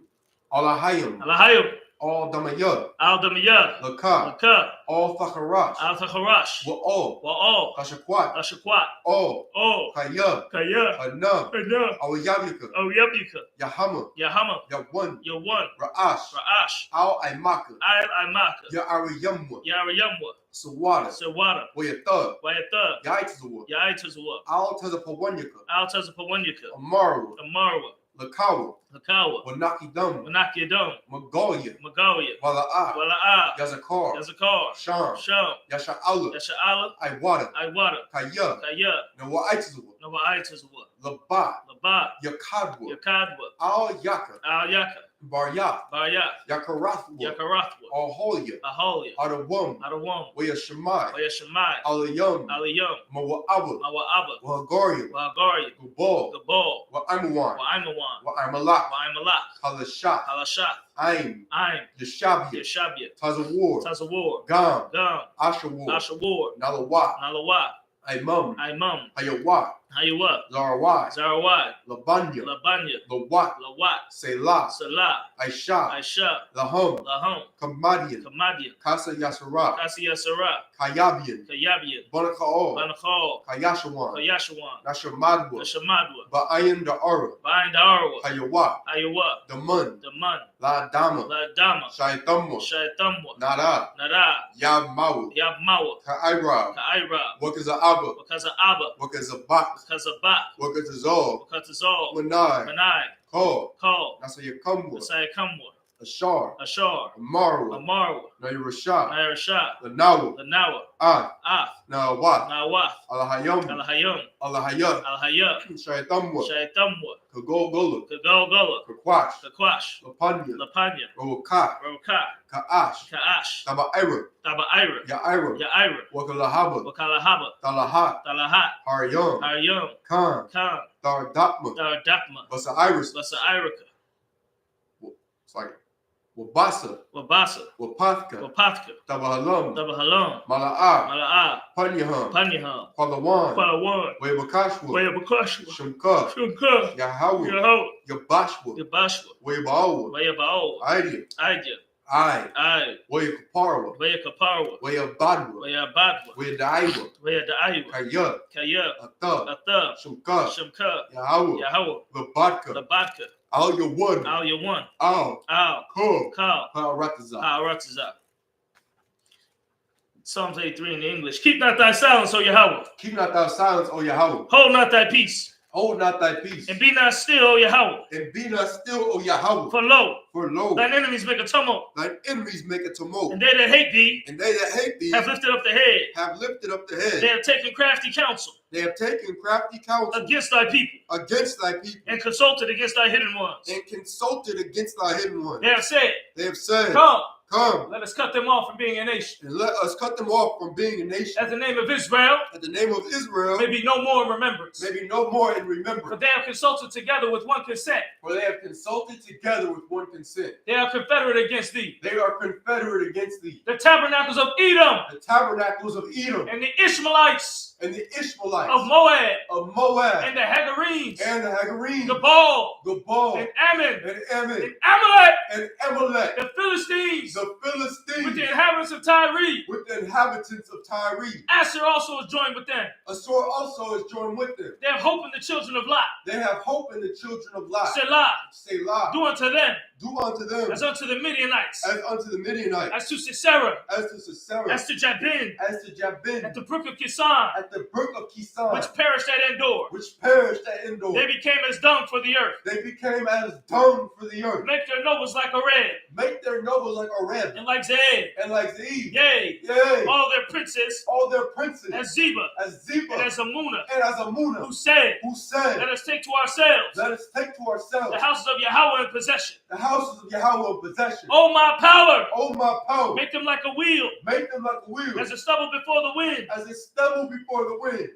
Alahayim, Alahayim, all Damayah, Al Damiyah, Lakah, Lakah, all Thacharash, Al Thacharash, Wa'al, Wa'al, Hashakwat, Ashakwat, all O, Kaya, Kaya, Anam, Kana, Awayabika, Oyabika, Yahama, Yahama, Yawan, Yawan, Ra'ash, Ra'ash, Al Aimaka, Al Imaka, Ya'ariyamwa, Yarayamwa, Sawada, Sawada, Wayatha, Wayatha, Yaitzawa, Yaitazwa, Al Tazapawanyaka, Al Tazapawanyaka, Amaru, Amarwa, Lakawa, Lakawa, Wanakidam, Manakiyadam, Magoya, Magalia, Wala'a, Wala'a, Yazakar, Yazakar, Sham, Sham, Yasha'ala, Yasha'ala, Iwada, Iwada, Kaya, Kaya, Nawa'itzawa, Nawa'itazwa, Labat, Labat, Yakadwa, Yakadwa, Al Yaka, Al Yaka, Baryat, Baryat, Yakarathwa, Yakarathwa, Aholia, Aholia, Adawam, Adawam, Wayashamai, Wayashamai, Alayam, Aliyam, Mawa'aba, Mawa'aba, Wahagaria, Wagaria, Gubal, Gabal, Wa'amawan, Wa'aimawan, Wa'amalak, Wa'aimalak, Halashat, Halashat, Aim, Aim, Yashabia, Yeshabia, Tazawar, Tazawar, Gam, Gam, Ashawar, Ashawar, Nalawat, Nalawat, Imam, Imam, Hayawat, Hayawat, Zarawai, Zarawai, Labanya, Labanya, Lawat, Lawat, Selah, Salah, Aisha, Aisha, Laham, Laham, Kamadian, Kamadian, Kasa Yasara, Kasiya Sarah, Kayabian, Kayabian, Banakaol, Banakal, Kayashawan, Kayashawan, Nashamadwa, Nashamadwa, Ba'ayan Da'ara, Bind Arwa, Hayawat, Ayawa, Daman, Daman, La Dama, La Dama, Shaitamwa, Shaitamwa, Nara, Nara, Yamawa, Yabmawa, Ka'ira, Ka'ira, Wakaza Abba, Wakaza Abba, Wakaza Bak, Wakaza Bak, Wakaza Zol, Wakatazal, Manai, Manai, Call, Call, Nasayakamwa, Messiah Kamwa, Ashar, Ashar, Amarwa, Amarwa, Nairashah, Nairashah, Lanawa, Lanawa, Ah, Af, Nawat, Nawath, Alahayam, Alahayam, Alahayat, Alhayat, Shaitamwa, Shaitamwa, Kagolgola, Kagalgala, Kakwash, Kakwash, Lapanya, Lapanya, Rawaka, Roka, Ka'ash, Ka'ash, Tabaira, Tabaira, Ya'ira, Ya'ira, Wakalahaba, Wakalahaba, Talahat, Talahat, Haryam, Haryam, Khan, Khan, Dardatma, Dardakma, Basairis, Basa Irika, it's like Wabasa, Wabasa, Wapathka, Wapatka, Tabahalam, Dabahalam, Mala'ah, Mala'ah, Panyaham, Panyaham, Palawan, Palawan, Webakashwa, Wayabakashwa, Shumka, Shunka, Yahweh, Yahweh, Yabashwa, Yabashwa, Webawa, Wayabao, Idea, Idea, I, Wayakaparwa, Wayakaparwa, Wayabadwa, Wayabadwa, Wayadaiwa, Wayadaiwa, Kaya, Kaya, Atha, Atha, Shumka, Shamka, Yahweh, Yahweh, Labadka, Labadka, Al Yawan, Al Yawan, Al, Al, Kul, Kal, Ha'arataza. Ha'aratazah. Psalms 83 in the English. Keep not thy silence, O Yahweh. Keep not thy silence, O Yahweh. Hold not thy peace. Hold not thy peace. And be not still, O Yahweh. And be not still, O Yahweh. For lo, For lo, thine enemies make a tumult. thine enemies make a tumult. And they that hate thee And they that hate thee have lifted up the head. have lifted up the They head. have taken crafty counsel They have taken crafty counsel against thy people. against thy people. And consulted against thy hidden ones. And consulted against thy hidden ones. They have said, They have said, come, come, let us cut them off from being a nation. and let us cut them off from being a nation. That the name of Israel That the name of Israel may be no more in remembrance. may be no more in For remembrance. they have consulted together with one consent. For they have consulted together with one consent. They are confederate against thee. They are confederate against thee. The tabernacles of Edom The tabernacles of Edom and the Ishmaelites and the Ishmaelites of Moab, of Moab, and the Hagarenes, and the Hagarenes, Gebal, Gebal, and Ammon, and Ammon, and Amalek, and Amalek, the Philistines, the with Philistines, the inhabitants of Tyre. with the inhabitants of Tyre. Asher also is joined with them. Assur also is joined with them. They have hope in the children of Lot. They have hope in the children of Lot. Selah, Selah. do unto them Do unto them as unto the Midianites, as unto the Midianites, as to Sisera, as to Sisera, as to Jabin, as to Jabin, at the brook of Kison, at the brook of Kison, which perished at Endor. which perished at Endor. They became as dung for the earth. They became as dung for the earth. Make their nobles like a red, Make their nobles like Oreb, and like Zeeb. and like Zeeb. Yea, Yea, all their princes, all their princes, as Zeba, as Ziba, and as Amunah, and as Amunah, who said, who said, let us take to ourselves let us take to ourselves the houses of Yahweh in possession. the houses of Yahweh in possession. Oh, my power, Oh, my power, make them like a wheel, make them like a wheel, as a stubble before the wind, as a stubble before the wind,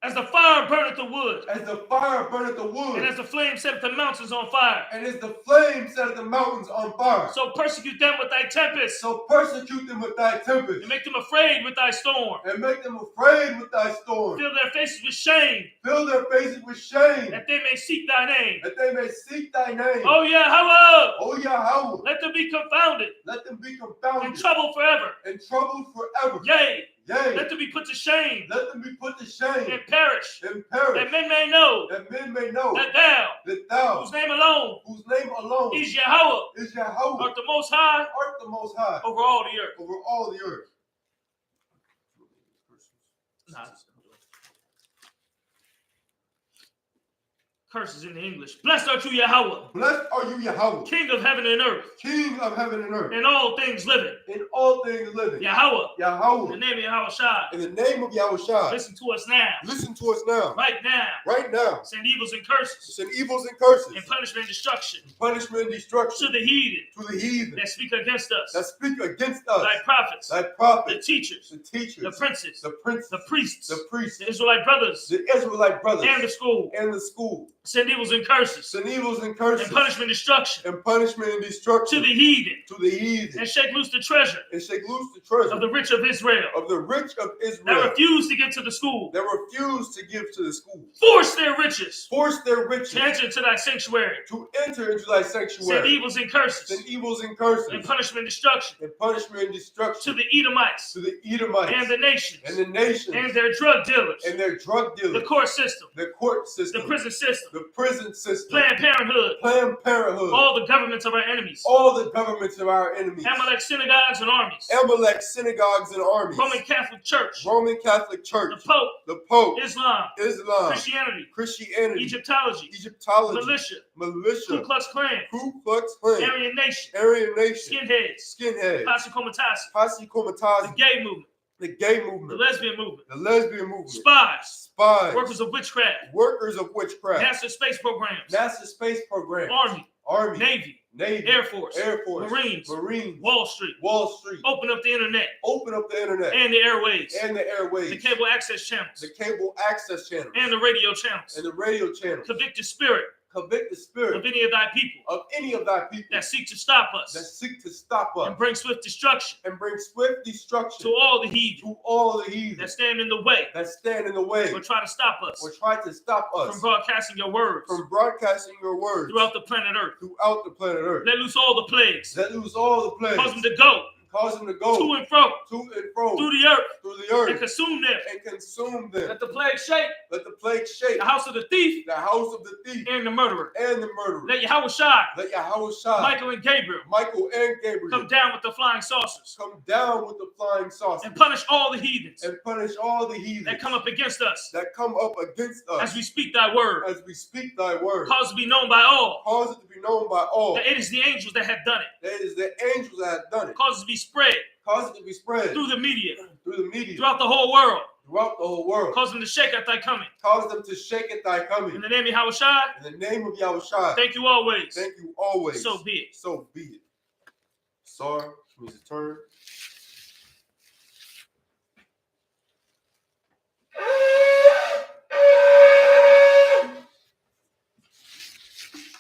as the fire burneth the wood, as the fire burneth the and wood, as the flame setteth the mountains on fire. and as the flame set the mountains on fire. So persecute them with thy tempest, So persecute them with thy tempest, and make them afraid with thy storm. and make them afraid with thy storm. Fill their faces with shame, Fill their faces with shame, that they may seek thy name. that they may seek thy name. Oh, Yahweh, O Yahweh, let them be confounded, let them be in confounded, trouble forever. and troubled forever. Yea, Yea, let them be put to shame, let them be put to shame, and perish, and that perish, men may know that men may know that thou, that thou, whose name alone whose name alone is Yahweh, is Yahweh, art the most high art the most high over all the earth. over all the earth. Nah, curses in the English. Blessed art you, Yahweh, Blessed are you, Yahweh, King of heaven and earth, King of heaven and earth, and all things living. in all things living. Yahweh, in the Yahweh, name of Yahweh Shai, in the name of Yahushua, listen to us now, listen to us now, right now. right now. Send evils and curses, Send evils and curses, and punishment and destruction punishment and destruction to the heathen to the heathen that speak against us, that speak against us, thy prophets, thy the prophets, teachers, the teachers, the princes, the princes, the priests, the priests, the Israelite brothers, the Israelite brothers, and the school. and the school. Send evils and curses, Send evils and and curses, punishment and destruction and punishment and to destruction the heathen, to the heathen, and shake loose the treasure and shake loose the treasure of the rich of Israel of the rich of that Israel refuse to give to the school. that refuse to give to the school. Force their riches Force their riches to enter into thy sanctuary. to enter into thy Send sanctuary. evils and curses, Send evils and and curses, punishment and destruction and punishment and to destruction the Edomites, to the Edomites, and the nations, and the nations, and their drug dealers, and their drug the dealers, court system, the court system, the prison system, the prison system, Planned Parenthood, Planned Parenthood, all the governments of our enemies, all the governments of our enemies, Amalek synagogues and armies, Amalek synagogues and armies, Roman Catholic Church, Roman Catholic the Church, Pope, the Pope, Islam, Islam, Christianity, Christianity, Egyptology, Egyptology, militia, Ku militia, Klux Klan, Ku Klux Klan, Aryan Nation, Aryan Nation, skinheads, skinheads, Posse Comitatus, Posse the Comitatus, gay movement, the gay the movement, lesbian movement, the lesbian movement, spies, spies, workers of witchcraft, workers of witchcraft, NASA space programs, NASA space program, Army, Navy, Air Force, Marines, Marines, Wall Street, Wall Street, open up the internet open up the internet and the airways, and the airways, the cable access channels, the cable access channels, and the radio channels. and the radio channels. Convict the spirit Convict the spirit of any of thy people of any of thy people that seek to stop that us seek to stop us and bring swift destruction and bring swift destruction to all the heathen to all the heathen that stand in the way that stand in the way or try to stop us or try to stop us from broadcasting your words from broadcasting your words throughout the planet Earth. throughout the planet Earth. Let loose all the plagues. Let loose all the plagues. Cause them to go Cause them to go to and fro to and fro through the earth through the earth and consume them. and consume them. Let the plague shake Let the plague shake the house of the thief the house of the thief and the murderer. and the murderer. Let Yahweh Shai, Let Yahweh Shai, Michael and Gabriel Michael and Gabriel come down with the flying saucers come down with the flying saucers and punish all the heathens and punish all the heathens that come up against us that come up against us as we speak thy word. as we speak thy word. Cause it to be known by all Cause it to be known by all that it is the angels that have done it. that it is the angels that have done it. Cause it to be spread Cause it to be spread through the media, through the media throughout the whole world. throughout the whole world. Cause them to shake at thy coming. Cause them to shake at thy coming. In the name of Yahweh Shai, In the name of Yahushua, thank you always. thank you always. So be it. So be it. Sar, means a turn.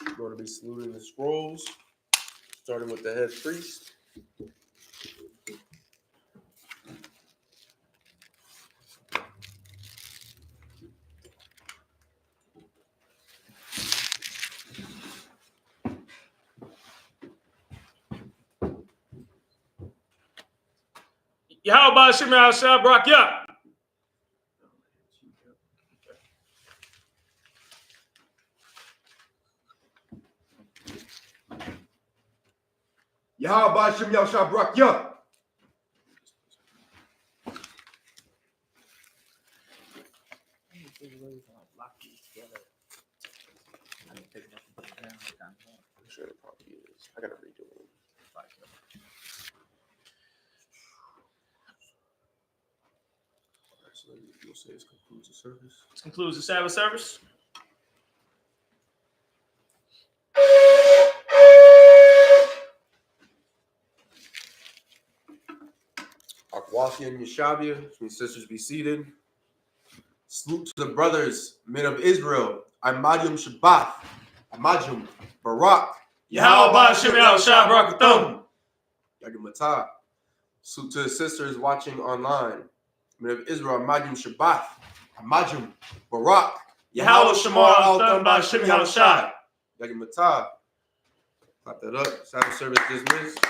We're going to be saluting the scrolls, starting with the head priest. Yahweh Hashem Yahshua Barakia. Yahweh Hashem Yahshua Barakia. I'm sure it probably is. I gotta redo it. So you'll say this concludes the service. This concludes the Sabbath service. Akwasi and Yeshavia, my sisters be seated. Salute to the brothers, men of Israel. Imadium Shabbat. Imadium Barak. Yahweh Hashem Yahshua Barakatum. Yagimatah. Salute to the sisters watching online. Men of Israel, Imadium Shabbat. Imadium Barak. Yahweh Shemar Al-Thum Ba'Shem Yahushai. Yagimatah. Clap that up. Sabbath service dismissed.